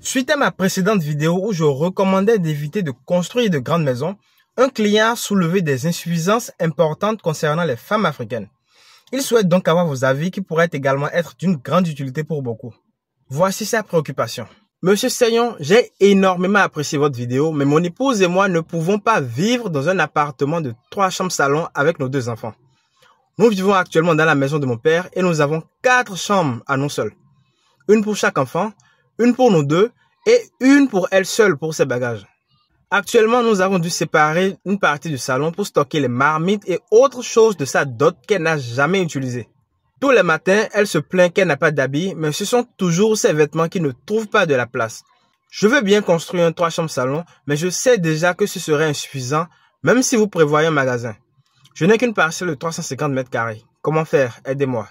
Suite à ma précédente vidéo où je recommandais d'éviter de construire de grandes maisons, un client a soulevé des insuffisances importantes concernant les femmes africaines. Il souhaite donc avoir vos avis qui pourraient également être d'une grande utilité pour beaucoup. Voici sa préoccupation. Monsieur Seyon, j'ai énormément apprécié votre vidéo, mais mon épouse et moi ne pouvons pas vivre dans un appartement de 3 chambres-salon avec nos 2 enfants. Nous vivons actuellement dans la maison de mon père et nous avons 4 chambres à nous seuls. Une pour chaque enfant, une pour nous 2 et une pour elle seule pour ses bagages. Actuellement, nous avons dû séparer une partie du salon pour stocker les marmites et autres choses de sa dot qu'elle n'a jamais utilisées. Tous les matins, elle se plaint qu'elle n'a pas d'habits, mais ce sont toujours ses vêtements qui ne trouvent pas de la place. Je veux bien construire un 3 chambres salon, mais je sais déjà que ce serait insuffisant, même si vous prévoyez un magasin. Je n'ai qu'une parcelle de 350 mètres carrés. Comment faire? Aidez-moi.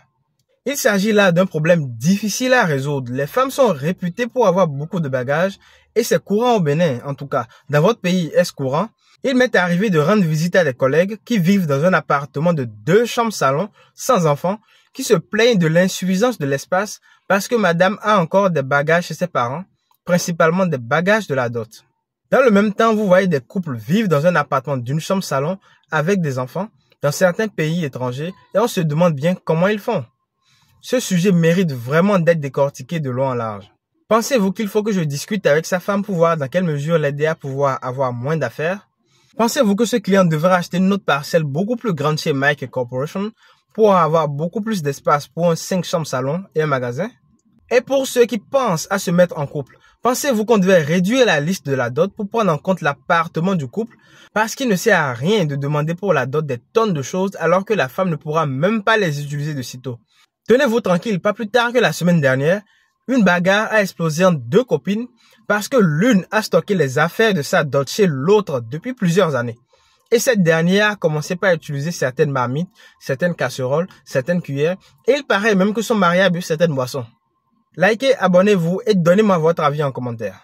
Il s'agit là d'un problème difficile à résoudre. Les femmes sont réputées pour avoir beaucoup de bagages et c'est courant au Bénin, en tout cas. Dans votre pays, est-ce courant? Il m'est arrivé de rendre visite à des collègues qui vivent dans un appartement de 2 chambres-salon sans enfants, qui se plaignent de l'insuffisance de l'espace parce que madame a encore des bagages chez ses parents, principalement des bagages de la dot. Dans le même temps, vous voyez des couples vivre dans un appartement d'une chambre-salon avec des enfants dans certains pays étrangers et on se demande bien comment ils font. Ce sujet mérite vraiment d'être décortiqué de long en large. Pensez-vous qu'il faut que je discute avec sa femme pour voir dans quelle mesure l'aider à pouvoir avoir moins d'affaires? Pensez-vous que ce client devrait acheter une autre parcelle beaucoup plus grande chez Mike Corporation pour avoir beaucoup plus d'espace pour un 5 chambres salon et un magasin? Et pour ceux qui pensent à se mettre en couple, pensez-vous qu'on devait réduire la liste de la dot pour prendre en compte l'appartement du couple? Parce qu'il ne sert à rien de demander pour la dot des tonnes de choses alors que la femme ne pourra même pas les utiliser de sitôt. Tenez-vous tranquille, pas plus tard que la semaine dernière, une bagarre a explosé entre 2 copines parce que l'une a stocké les affaires de sa dot chez l'autre depuis plusieurs années. Et cette dernière a commencé par utiliser certaines marmites, certaines casseroles, certaines cuillères et il paraît même que son mari a bu certaines boissons. Likez, abonnez-vous et donnez-moi votre avis en commentaire.